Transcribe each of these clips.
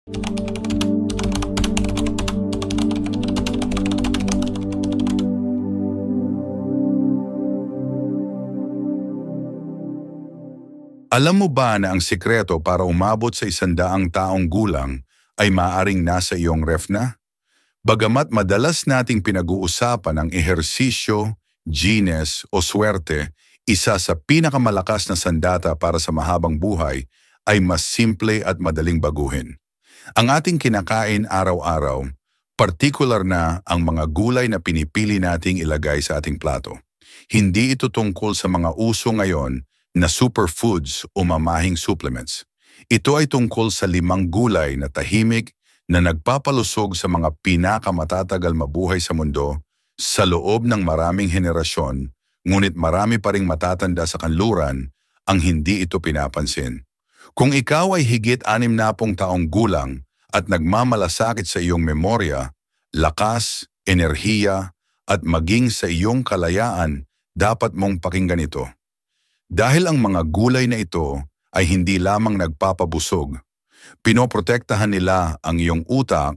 Alam mo ba na ang sikreto para umabot sa 100 taong gulang ay maaaring nasa iyong ref na? Bagamat madalas nating pinag-uusapan ang ehersisyo, genes o swerte, isa sa pinakamalakas na sandata para sa mahabang buhay ay mas simple at madaling baguhin. Ang ating kinakain araw-araw, partikular na ang mga gulay na pinipili nating ilagay sa ating plato. Hindi ito tungkol sa mga uso ngayon na superfoods o mamahing supplements. Ito ay tungkol sa 5 gulay na tahimik na nagpapalusog sa mga pinakamatatagal mabuhay sa mundo sa loob ng maraming henerasyon, ngunit marami pa ring matatanda sa kanluran ang hindi ito pinapansin. Kung ikaw ay higit 60 taong gulang at nagmamalasakit sa iyong memorya, lakas, enerhiya at maging sa iyong kalayaan, dapat mong pakinggan ito. Dahil ang mga gulay na ito ay hindi lamang nagpapabusog, pinoprotektahan nila ang iyong utak,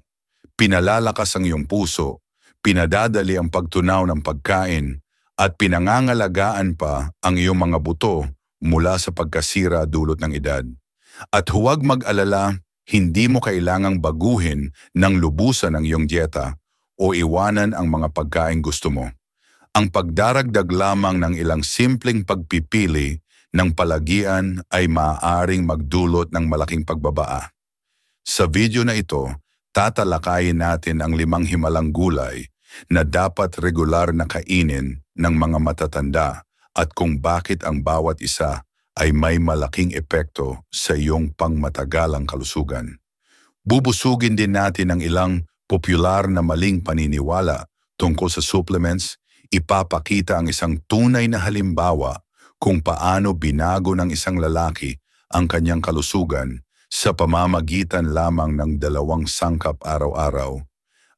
pinalalakas ang iyong puso, pinadadali ang pagtunaw ng pagkain, at pinangangalagaan pa ang iyong mga buto mula sa pagkasira dulot ng edad. At huwag mag-alala, hindi mo kailangang baguhin ng lubusan ang iyong dieta o iwanan ang mga pagkain gusto mo. Ang pagdaragdag lamang ng ilang simpleng pagpipili ng palagian ay maaaring magdulot ng malaking pagbabaa. Sa video na ito, tatalakayin natin ang 5 himalang gulay na dapat regular na kainin ng mga matatanda at kung bakit ang bawat isa ay may malaking epekto sa iyong pangmatagalang kalusugan. Bubusugin din natin ang ilang popular na maling paniniwala tungkol sa supplements. Ipapakita ang isang tunay na halimbawa kung paano binago ng isang lalaki ang kanyang kalusugan sa pamamagitan lamang ng 2 sangkap araw-araw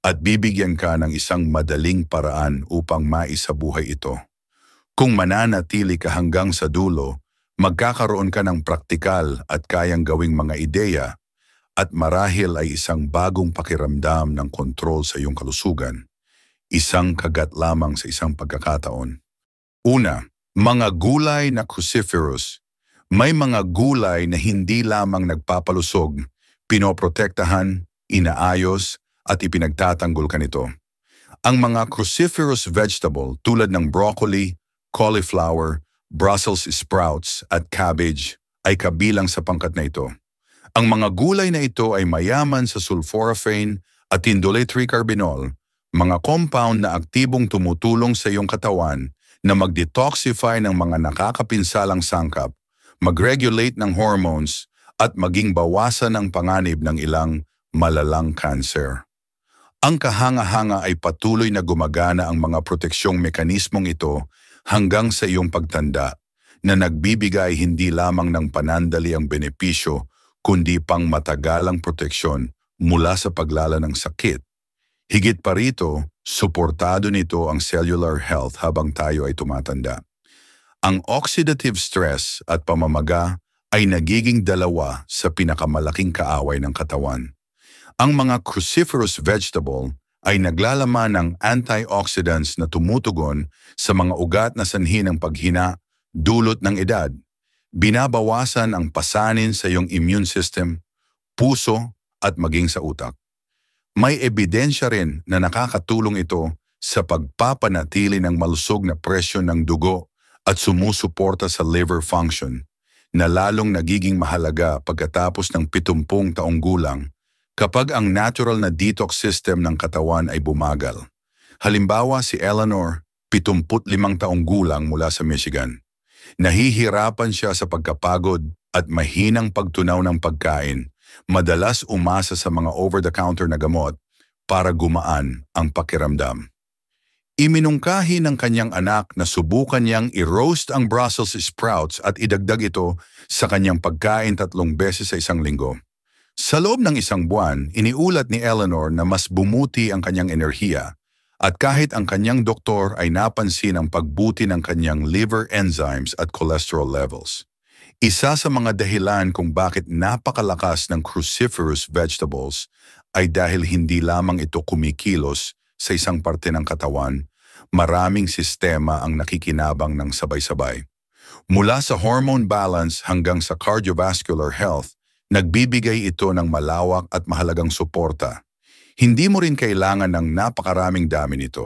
at bibigyan ka ng isang madaling paraan upang maisabuhay ito. Kung mananatili ka hanggang sa dulo, magkakaroon ka ng praktikal at kayang gawing mga ideya at marahil ay isang bagong pakiramdam ng kontrol sa iyong kalusugan. Isang kagat lamang sa isang pagkakataon. Una, mga gulay na cruciferous. May mga gulay na hindi lamang nagpapalusog, pinoprotektahan, inaayos, at ipinagtatanggol ka nito. Ang mga cruciferous vegetable tulad ng broccoli, cauliflower, Brussels sprouts at cabbage ay kabilang sa pangkat na ito. Ang mga gulay na ito ay mayaman sa sulforaphane at indole-tricarbinol, mga compound na aktibong tumutulong sa iyong katawan na mag-detoxify ng mga nakakapinsalang sangkap, mag-regulate ng hormones, at maging bawasan ng panganib ng ilang malalang cancer. Ang kahanga-hanga ay patuloy na gumagana ang mga proteksyong mekanismong ito hanggang sa iyong pagtanda na nagbibigay hindi lamang ng panandali ang benepisyo kundi pang matagalang proteksyon mula sa paglala ng sakit. Higit pa rito, suportado nito ang cellular health habang tayo ay tumatanda. Ang oxidative stress at pamamaga ay nagiging 2 sa pinakamalaking kaaway ng katawan. Ang mga cruciferous vegetable ay naglalaman ng antioxidants na tumutugon sa mga ugat na sanhi ng paghina dulot ng edad. Binabawasan ang pasanin sa iyong immune system, puso at maging sa utak. May ebidensya rin na nakakatulong ito sa pagpapanatili ng malusog na presyon ng dugo at sumusuporta sa liver function na lalong nagiging mahalaga pagkatapos ng 70 taong gulang kapag ang natural na detox system ng katawan ay bumagal. Halimbawa si Eleanor, 75 taong gulang mula sa Michigan. Nahihirapan siya sa pagkapagod at mahinang pagtunaw ng pagkain. Madalas umasa sa mga over-the-counter na gamot para gumaan ang pakiramdam. Iminungkahi ng kanyang anak na subukan niyang i-roast ang Brussels sprouts at idagdag ito sa kanyang pagkain 3 beses sa isang linggo. Sa loob ng 1 buwan, iniulat ni Eleanor na mas bumuti ang kanyang enerhiya at kahit ang kanyang doktor ay napansin ang pagbuti ng kanyang liver enzymes at cholesterol levels. Isa sa mga dahilan kung bakit napakalakas ng cruciferous vegetables ay dahil hindi lamang ito kumikilos sa isang parte ng katawan, maraming sistema ang nakikinabang ng sabay-sabay. Mula sa hormone balance hanggang sa cardiovascular health, nagbibigay ito ng malawak at mahalagang suporta. Hindi mo rin kailangan ng napakaraming dami nito.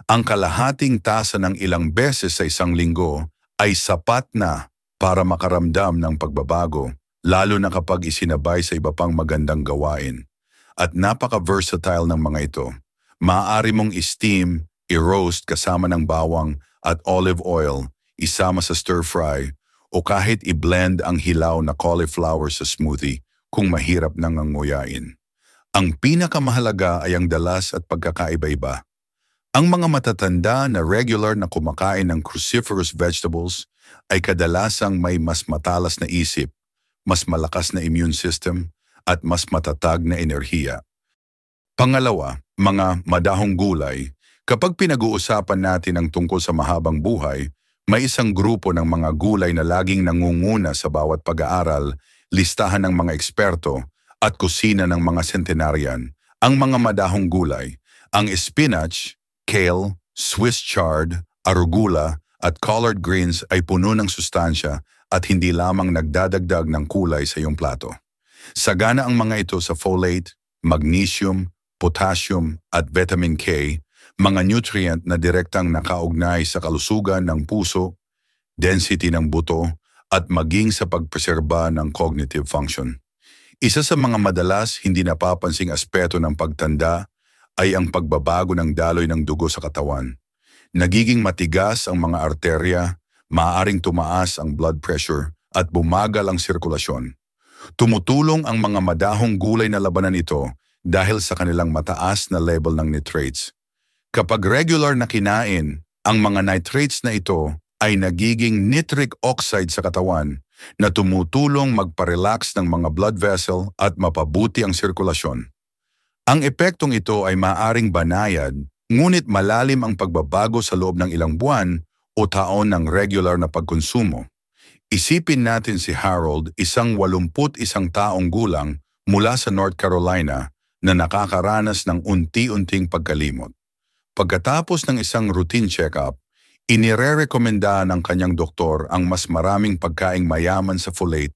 Ang kalahating tasa ng ilang beses sa isang linggo ay sapat na para makaramdam ng pagbabago, lalo na kapag isinabay sa iba pang magandang gawain. At napaka-versatile ng mga ito. Maaari mong i-steam, i-roast kasama ng bawang at olive oil, isama sa stir-fry, o kahit i-blend ang hilaw na cauliflower sa smoothie kung mahirap nang nguyain. Ang pinakamahalaga ay ang dalas at pagkakaiba-iba. Ang mga matatanda na regular na kumakain ng cruciferous vegetables ay kadalasang may mas matalas na isip, mas malakas na immune system, at mas matatag na enerhiya. Pangalawa, mga madahong gulay. Kapag pinag-uusapan natin ang tungkol sa mahabang buhay, may isang grupo ng mga gulay na laging nangunguna sa bawat pag-aaral, listahan ng mga eksperto, at kusina ng mga centenarian. Ang mga madahong gulay, ang spinach, kale, Swiss chard, arugula, at collard greens ay puno ng sustansya at hindi lamang nagdadagdag ng kulay sa iyong plato. Sagana ang mga ito sa folate, magnesium, potassium at vitamin K, mga nutrient na direktang nakaugnay sa kalusugan ng puso, density ng buto, at maging sa pagpreserba ng cognitive function. Isa sa mga madalas hindi napapansing aspeto ng pagtanda ay ang pagbabago ng daloy ng dugo sa katawan. Nagiging matigas ang mga arterya, maaaring tumaas ang blood pressure at bumagal ang sirkulasyon. Tumutulong ang mga madahong gulay na labanan ito dahil sa kanilang mataas na level ng nitrates. Kapag regular na kinain, ang mga nitrates na ito ay nagiging nitric oxide sa katawan na tumutulong magparelax ng mga blood vessel at mapabuti ang sirkulasyon. Ang epektong ito ay maaaring banayad, ngunit malalim ang pagbabago sa loob ng ilang buwan o taon ng regular na pagkonsumo. Isipin natin si Harold, isang 81 taong gulang mula sa North Carolina na nakakaranas ng unti-unting pagkalimot. Pagkatapos ng isang routine check-up, inirerekomenda ng kanyang doktor ang mas maraming pagkaing mayaman sa folate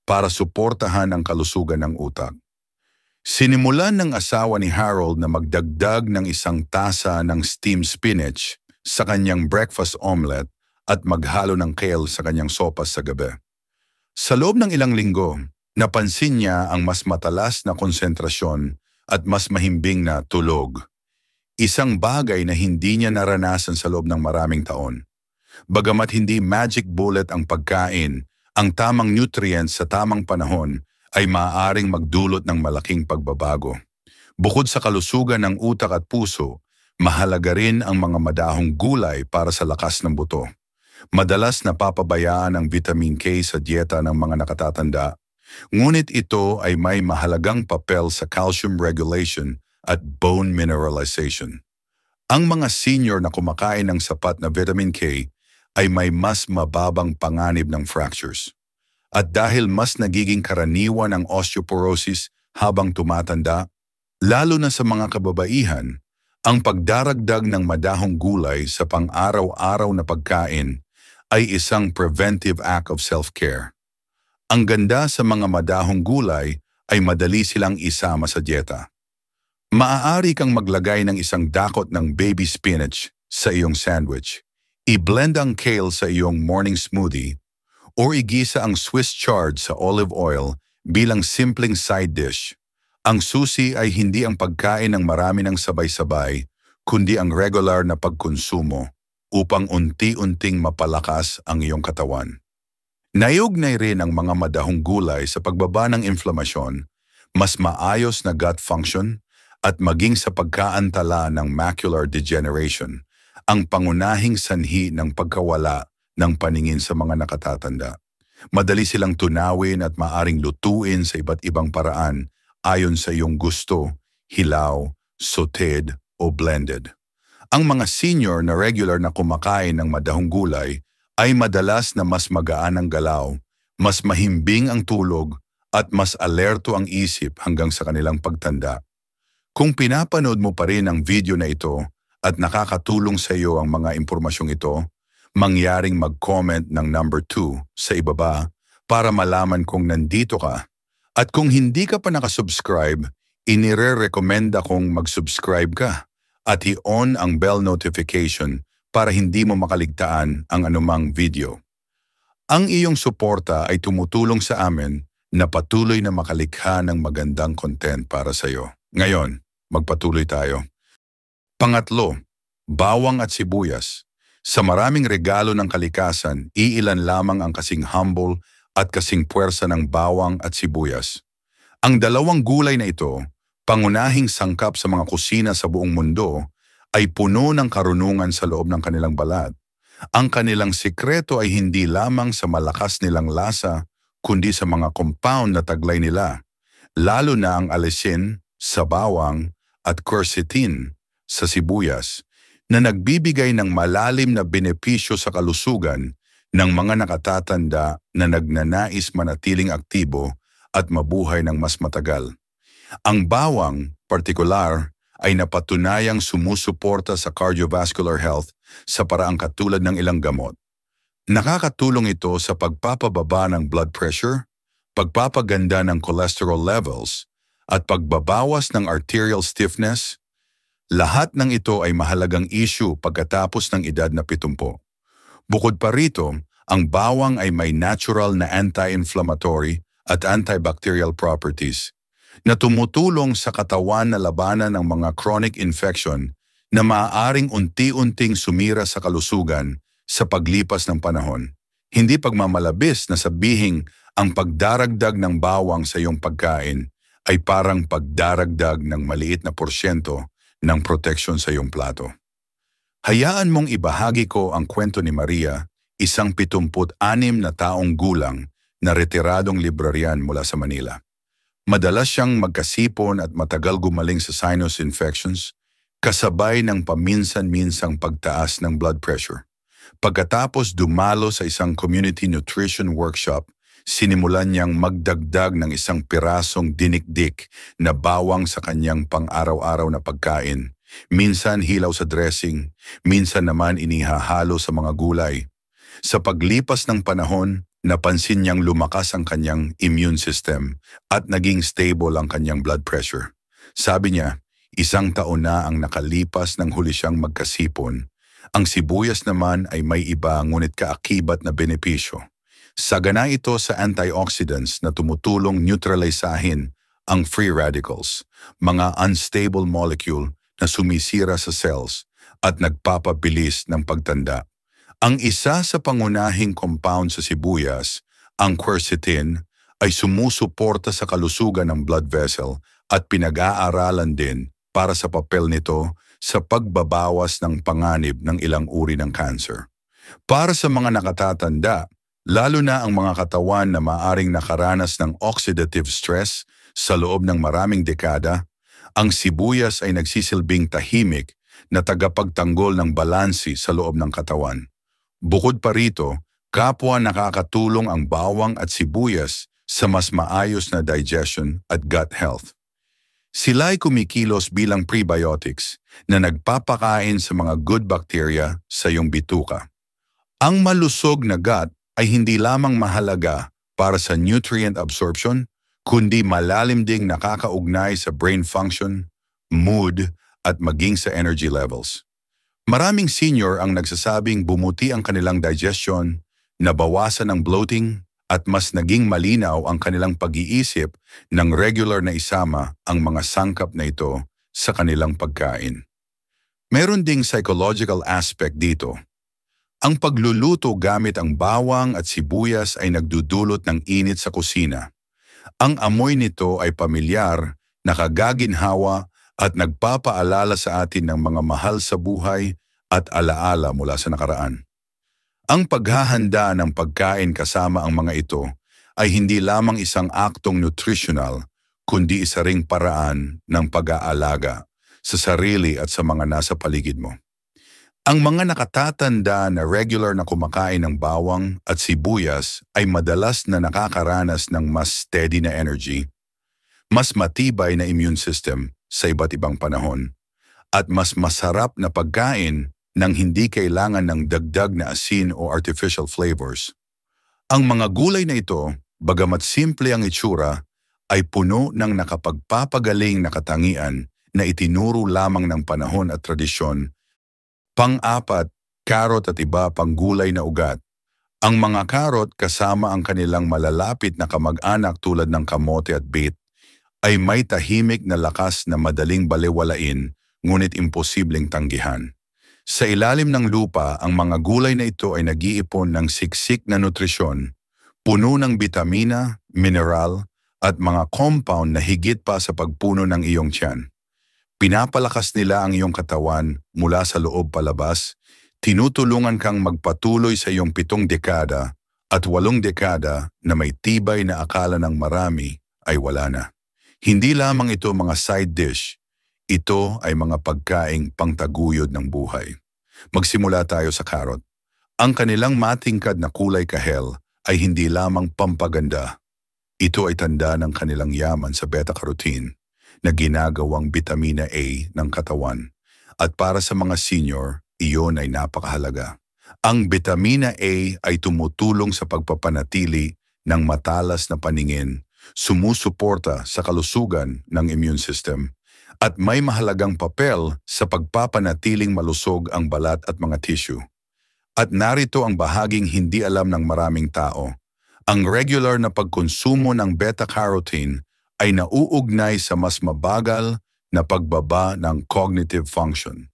para suportahan ang kalusugan ng utak. Sinimulan ng asawa ni Harold na magdagdag ng 1 tasa ng steamed spinach sa kanyang breakfast omelette at maghalo ng kale sa kanyang sopas sa gabi. Sa loob ng ilang linggo, napansin niya ang mas matalas na konsentrasyon at mas mahimbing na tulog. Isang bagay na hindi niya naranasan sa loob ng maraming taon. Bagamat hindi magic bullet ang pagkain, ang tamang nutrients sa tamang panahon ay maaaring magdulot ng malaking pagbabago. Bukod sa kalusugan ng utak at puso, mahalaga rin ang mga madahong gulay para sa lakas ng buto. Madalas napapabayaan ang vitamin K sa dieta ng mga nakatatanda, ngunit ito ay may mahalagang papel sa calcium regulation at bone mineralization. Ang mga senior na kumakain ng sapat na vitamin K ay may mas mababang panganib ng fractures. At dahil mas nagiging karaniwan ang osteoporosis habang tumatanda, lalo na sa mga kababaihan, ang pagdaragdag ng madahong gulay sa pang-araw-araw na pagkain ay isang preventive act of self-care. Ang ganda sa mga madahong gulay ay madali silang isama sa dieta. Maaari kang maglagay ng 1 dakot ng baby spinach sa iyong sandwich, i-blend ang kale sa iyong morning smoothie, o igisa ang Swiss chard sa olive oil bilang simpleng side dish. Ang susi ay hindi ang pagkain ng marami ng sabay-sabay, kundi ang regular na pagkonsumo upang unti-unting mapalakas ang iyong katawan. Naiugnay rin ang mga madahong gulay sa pagbaba ng inflamasyon, mas maayos na gut function, at maging sa pagkaantala ng macular degeneration, ang pangunahing sanhi ng pagkawala ng paningin sa mga nakatatanda. Madali silang tunawin at maaring lutuin sa iba't ibang paraan ayon sa iyong gusto, hilaw, sautéed o blended. Ang mga senior na regular na kumakain ng madahong gulay ay madalas na mas magaan ang galaw, mas mahimbing ang tulog at mas alerto ang isip hanggang sa kanilang pagtanda. Kung pinapanood mo pa rin ang video na ito at nakakatulong sa iyo ang mga impormasyong ito, mangyaring mag-comment ng number 2 sa ibaba para malaman kung nandito ka. At kung hindi ka pa nakasubscribe, inire-recommenda kong mag-subscribe ka at i-on ang bell notification para hindi mo makaligtaan ang anumang video. Ang iyong suporta ay tumutulong sa amin na patuloy na makalikha ng magandang content para sa iyo. Ngayon, magpatuloy tayo. Pangatlo, bawang at sibuyas. Sa maraming regalo ng kalikasan, iilan lamang ang kasing humble at kasing puwersa ng bawang at sibuyas. Ang dalawang gulay na ito, pangunahing sangkap sa mga kusina sa buong mundo, ay puno ng karunungan sa loob ng kanilang balat. Ang kanilang sikreto ay hindi lamang sa malakas nilang lasa, kundi sa mga compound na taglay nila, lalo na ang allicin sa bawang at quercetin sa sibuyas, na nagbibigay ng malalim na benepisyo sa kalusugan ng mga nakatatanda na nagnanais manatiling aktibo at mabuhay ng mas matagal. Ang bawang, partikular, ay napatunayang sumusuporta sa cardiovascular health sa paraang katulad ng ilang gamot. Nakakatulong ito sa pagpapababa ng blood pressure, pagpapaganda ng cholesterol levels, at pagbabawas ng arterial stiffness. Lahat ng ito ay mahalagang issue pagkatapos ng edad na 70. Bukod pa rito, ang bawang ay may natural na anti-inflammatory at antibacterial properties na tumutulong sa katawan na labanan ng mga chronic infection na maaaring unti-unting sumira sa kalusugan sa paglipas ng panahon. Hindi pagmamalabis na sabihing ang pagdaragdag ng bawang sa iyong pagkain ay parang pagdaragdag ng maliit na porsyento ng proteksyon sa iyong plato. Hayaan mong ibahagi ko ang kwento ni Maria, isang 76 na taong gulang na retiradong librarian mula sa Manila. Madalas siyang magkasipon at matagal gumaling sa sinus infections, kasabay ng paminsan-minsang pagtaas ng blood pressure. Pagkatapos dumalo sa isang community nutrition workshop, sinimulan niyang magdagdag ng isang pirasong dinikdik na bawang sa kanyang pang-araw-araw na pagkain. Minsan hilaw sa dressing, minsan naman inihahalo sa mga gulay. Sa paglipas ng panahon, napansin niyang lumakas ang kanyang immune system at naging stable ang kanyang blood pressure. Sabi niya, 1 taon na ang nakalipas nang huli siyang magkasipon. Ang sibuyas naman ay may iba ngunit kaakibat na benepisyo. Sagana ito sa antioxidants na tumutulong neutralisahin ang free radicals, mga unstable molecule na sumisira sa cells at nagpapabilis ng pagtanda. Ang isa sa pangunahing compound sa sibuyas, ang quercetin, ay sumusuporta sa kalusugan ng blood vessel at pinag-aaralan din para sa papel nito sa pagbabawas ng panganib ng ilang uri ng cancer. Para sa mga nakatatanda, lalo na ang mga katawan na maaring nakaranas ng oxidative stress sa loob ng maraming dekada, ang sibuyas ay nagsisilbing tahimik na tagapagtanggol ng balansi sa loob ng katawan. Bukod pa rito, kapwa nakakatulong ang bawang at sibuyas sa mas maayos na digestion at gut health. Sila ay kumikilos bilang prebiotics na nagpapakain sa mga good bacteria sa iyong bituka. Ang malusog na gut ay hindi lamang mahalaga para sa nutrient absorption, kundi malalim ding nakakaugnay sa brain function, mood, at maging sa energy levels. Maraming senior ang nagsasabing bumuti ang kanilang digestion, nabawasan ang bloating, at mas naging malinaw ang kanilang pag-iisip nang regular na isama ang mga sangkap na ito sa kanilang pagkain. Meron ding psychological aspect dito. Ang pagluluto gamit ang bawang at sibuyas ay nagdudulot ng init sa kusina. Ang amoy nito ay pamilyar, nakagaginhawa at nagpapaalala sa atin ng mga mahal sa buhay at alaala mula sa nakaraan. Ang paghahanda ng pagkain kasama ang mga ito ay hindi lamang isang aktong nutritional, kundi isa ring paraan ng pag-aalaga sa sarili at sa mga nasa paligid mo. Ang mga nakatatanda na regular na kumakain ng bawang at sibuyas ay madalas na nakakaranas ng mas steady na energy, mas matibay na immune system sa iba't ibang panahon, at mas masarap na pagkain nang hindi kailangan ng dagdag na asin o artificial flavors. Ang mga gulay na ito, bagamat simple ang itsura, ay puno ng nakapagpapagaling na katangian na itinuro lamang ng panahon at tradisyon. Pang-apat, karot at iba pang gulay na ugat. Ang mga karot kasama ang kanilang malalapit na kamag-anak tulad ng kamote at beet ay may tahimik na lakas na madaling balewalain ngunit imposibleng tanggihan. Sa ilalim ng lupa, ang mga gulay na ito ay nag-iipon ng siksik na nutrisyon, puno ng bitamina, mineral, at mga compound na higit pa sa pagpuno ng iyong tiyan. Pinapalakas nila ang iyong katawan mula sa loob palabas, tinutulungan kang magpatuloy sa iyong 7 dekada at 8 dekada na may tibay na akala ng marami ay wala na. Hindi lamang ito mga side dish, ito ay mga pagkaing pangtaguyod ng buhay. Magsimula tayo sa karot. Ang kanilang matingkad na kulay kahel ay hindi lamang pampaganda. Ito ay tanda ng kanilang yaman sa beta-carotene na ginagawang bitamina A ng katawan. At para sa mga senior, iyon ay napakahalaga. Ang bitamina A ay tumutulong sa pagpapanatili ng matalas na paningin, sumusuporta sa kalusugan ng immune system, at may mahalagang papel sa pagpapanatiling malusog ang balat at mga tissue. At narito ang bahaging hindi alam ng maraming tao. Ang regular na pagkonsumo ng beta-carotene ay nauugnay sa mas mabagal na pagbaba ng cognitive function.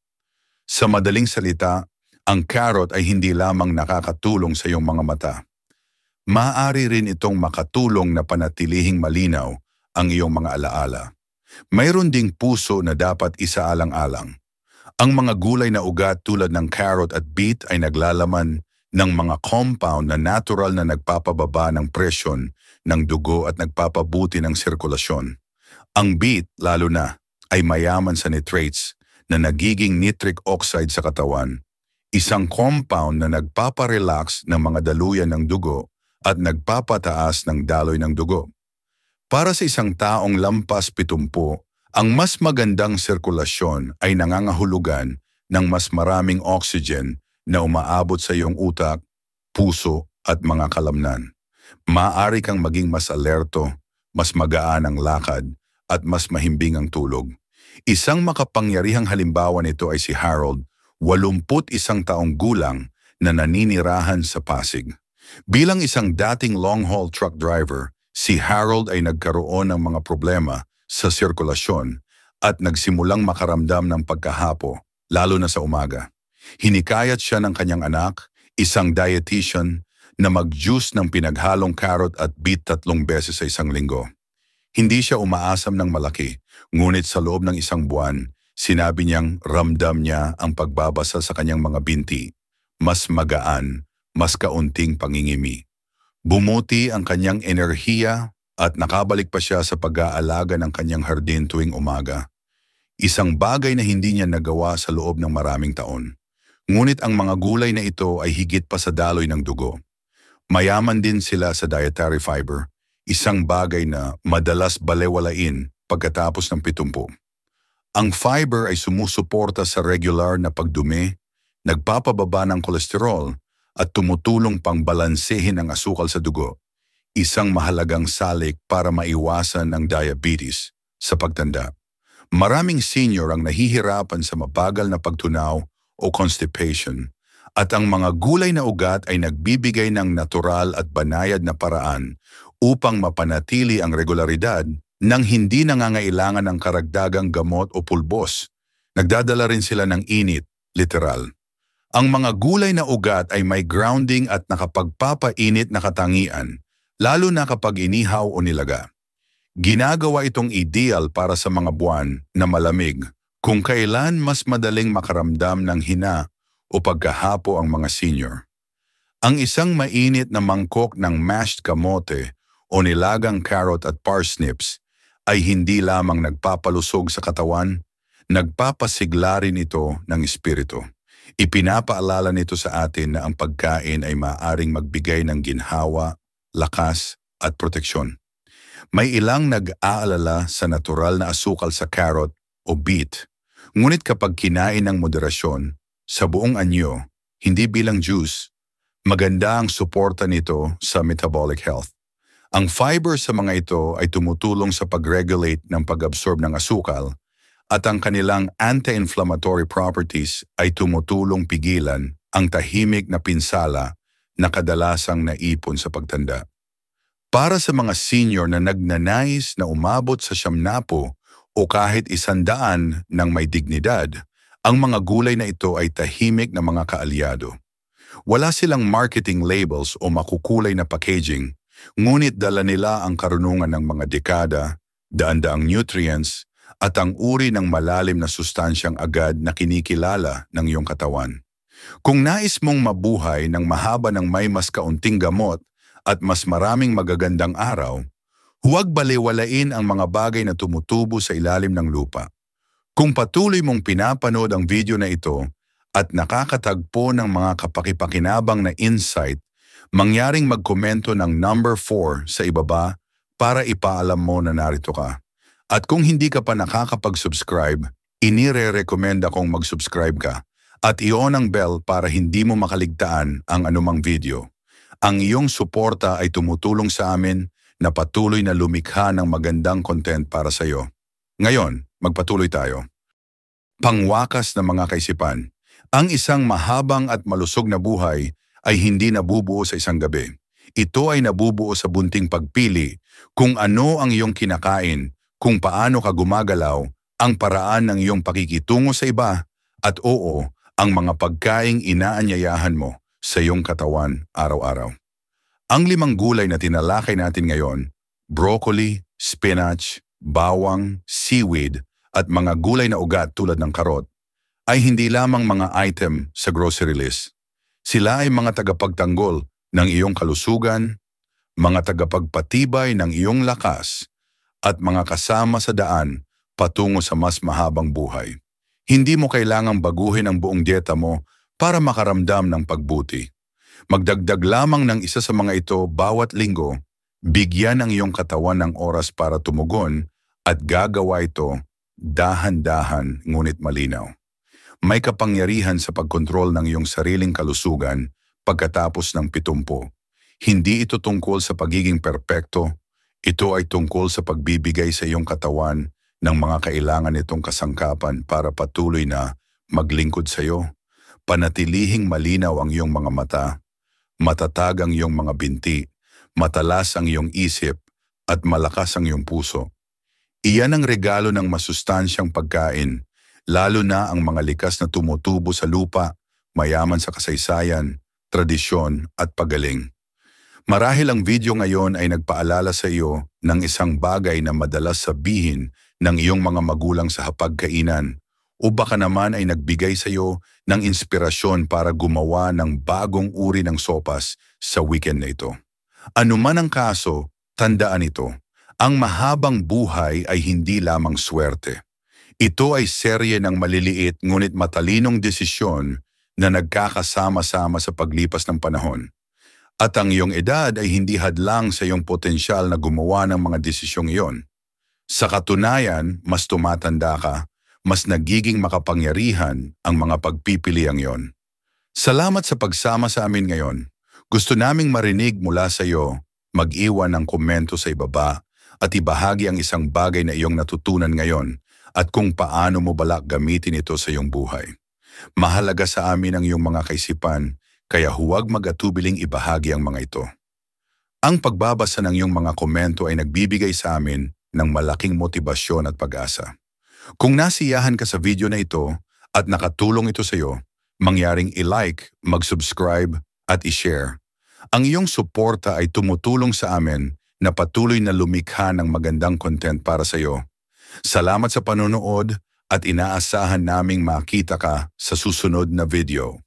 Sa madaling salita, ang carrot ay hindi lamang nakakatulong sa iyong mga mata. Maaari rin itong makatulong na panatilihing malinaw ang iyong mga alaala. Mayroon ding puso na dapat isaalang-alang. Ang mga gulay na ugat tulad ng carrot at beet ay naglalaman ng mga compound na natural na nagpapababa ng presyon ng dugo at nagpapabuti ng sirkulasyon. Ang beet, lalo na, ay mayaman sa nitrates na nagiging nitric oxide sa katawan, isang compound na nagpaparelax ng mga daluyan ng dugo at nagpapataas ng daloy ng dugo. Para sa isang taong lampas 70, ang mas magandang sirkulasyon ay nangangahulugan ng mas maraming oxygen na umaabot sa iyong utak, puso at mga kalamnan. Maaari kang maging mas alerto, mas magaan ang lakad, at mas mahimbing ang tulog. Isang makapangyarihang halimbawa nito ay si Harold, 81 taong gulang na naninirahan sa Pasig. Bilang isang dating long-haul truck driver, si Harold ay nagkaroon ng mga problema sa sirkulasyon at nagsimulang makaramdam ng pagkahapo, lalo na sa umaga. Hinikayat siya ng kanyang anak, isang dietitian, na mag-juice ng pinaghalong carrot at beet 3 beses sa isang linggo. Hindi siya umaasam ng malaki, ngunit sa loob ng 1 buwan, sinabi niyang ramdam niya ang pagbabasa sa kanyang mga binti, mas magaan, mas kaunting pangingimi. Bumuti ang kanyang enerhiya at nakabalik pa siya sa pag-aalaga ng kanyang hardin tuwing umaga. Isang bagay na hindi niya nagawa sa loob ng maraming taon. Ngunit ang mga gulay na ito ay higit pa sa daloy ng dugo. Mayaman din sila sa dietary fiber, isang bagay na madalas balewalain pagkatapos ng 70. Ang fiber ay sumusuporta sa regular na pagdumi, nagpapababa ng kolesterol at tumutulong pang balansehin ang asukal sa dugo, isang mahalagang salik para maiwasan ang diabetes sa pagtanda. Maraming senior ang nahihirapan sa mabagal na pagtunaw o constipation, at ang mga gulay na ugat ay nagbibigay ng natural at banayad na paraan upang mapanatili ang regularidad nang hindi nangangailangan ng karagdagang gamot o pulbos. Nagdadala rin sila ng init, literal. Ang mga gulay na ugat ay may grounding at nakapagpapainit na katangian, lalo na kapag inihaw o nilaga. Ginagawa itong ideal para sa mga buwan na malamig, kung kailan mas madaling makaramdam ng hina o pagkahapo ang mga senior. Ang isang mainit na mangkok ng mashed kamote o nilagang carrot at parsnips ay hindi lamang nagpapalusog sa katawan, nagpapasigla rin ito ng espiritu. Ipinapaalala nito sa atin na ang pagkain ay maaaring magbigay ng ginhawa, lakas at proteksyon. May ilang nag-aalala sa natural na asukal sa carrot o beet. Ngunit kapag kinain ng moderasyon, sa buong anyo, hindi bilang juice, maganda ang suporta nito sa metabolic health. Ang fiber sa mga ito ay tumutulong sa pag-regulate ng pag-absorb ng asukal at ang kanilang anti-inflammatory properties ay tumutulong pigilan ang tahimik na pinsala na kadalasang naipon sa pagtanda. Para sa mga senior na nagnanais na umabot sa 70 o kahit 100 ng may dignidad, ang mga gulay na ito ay tahimik na mga kaalyado. Wala silang marketing labels o makukulay na packaging, ngunit dala nila ang karunungan ng mga dekada, daan-daang nutrients, at ang uri ng malalim na sustansyang agad na kinikilala ng iyong katawan. Kung nais mong mabuhay ng mahaba ng may mas kaunting gamot at mas maraming magagandang araw, huwag baliwalain ang mga bagay na tumutubo sa ilalim ng lupa. Kung patuloy mong pinapanood ang video na ito at nakakatagpo ng mga kapakipakinabang na insight, mangyaring magkomento ng number 4 sa ibaba para ipaalam mo na narito ka. At kung hindi ka pa nakakapag-subscribe, inire-recommenda kong mag-subscribe ka at i-on ang bell para hindi mo makaligtaan ang anumang video. Ang iyong suporta ay tumutulong sa amin na patuloy na lumikha ng magandang content para sa iyo. Ngayon, magpatuloy tayo. Pangwakas na mga kaisipan. Ang isang mahabang at malusog na buhay ay hindi nabubuo sa isang gabi. Ito ay nabubuo sa bunting pagpili kung ano ang iyong kinakain, kung paano ka gumagalaw, ang paraan ng iyong pakikitungo sa iba, at oo, ang mga pagkaing inaanyayahan mo sa iyong katawan araw-araw. Ang 5 gulay na tinalakay natin ngayon, broccoli, spinach, bawang, seaweed, at mga gulay na ugat tulad ng karot, ay hindi lamang mga item sa grocery list. Sila ay mga tagapagtanggol ng iyong kalusugan, mga tagapagpatibay ng iyong lakas, at mga kasama sa daan patungo sa mas mahabang buhay. Hindi mo kailangang baguhin ang buong dieta mo para makaramdam ng pagbuti. Magdagdag lamang ng isa sa mga ito bawat linggo, bigyan ang iyong katawan ng oras para tumugon at gagawa ito dahan-dahan ngunit malinaw. May kapangyarihan sa pagkontrol ng iyong sariling kalusugan pagkatapos ng 70. Hindi ito tungkol sa pagiging perpekto, ito ay tungkol sa pagbibigay sa iyong katawan ng mga kailangan nitong kasangkapan para patuloy na maglingkod sa iyo. Panatilihing malinaw ang iyong mga mata, matatag ang iyong mga binti, matalas ang iyong isip, at malakas ang iyong puso. Iyan ang regalo ng masustansyang pagkain, lalo na ang mga likas na tumutubo sa lupa, mayaman sa kasaysayan, tradisyon at pagaling. Marahil ang video ngayon ay nagpaalala sa iyo ng isang bagay na madalas sabihin ng iyong mga magulang sa hapagkainan o baka naman ay nagbigay sa iyo ng inspirasyon para gumawa ng bagong uri ng sopas sa weekend na ito. Ano man ang kaso, tandaan ito, ang mahabang buhay ay hindi lamang swerte. Ito ay serye ng maliliit ngunit matalinong desisyon na nagkakasama-sama sa paglipas ng panahon. At ang iyong edad ay hindi hadlang sa iyong potensyal na gumawa ng mga desisyong iyon. Sa katunayan, mas tumatanda ka, mas nagiging makapangyarihan ang mga pagpipiliang iyon. Salamat sa pagsama sa amin ngayon. Gusto naming marinig mula sa iyo, mag-iwan ng komento sa ibaba at ibahagi ang isang bagay na iyong natutunan ngayon at kung paano mo balak gamitin ito sa iyong buhay. Mahalaga sa amin ang iyong mga kaisipan, kaya huwag mag-atubiling ibahagi ang mga ito. Ang pagbabasa ng iyong mga komento ay nagbibigay sa amin ng malaking motibasyon at pag-asa. Kung nasiyahan ka sa video na ito at nakatulong ito sa iyo, mangyaring i-like, mag-subscribe at i-share. Ang iyong suporta ay tumutulong sa amin na patuloy na lumikha ng magandang content para sa iyo. Salamat sa panonood at inaasahan naming makita ka sa susunod na video.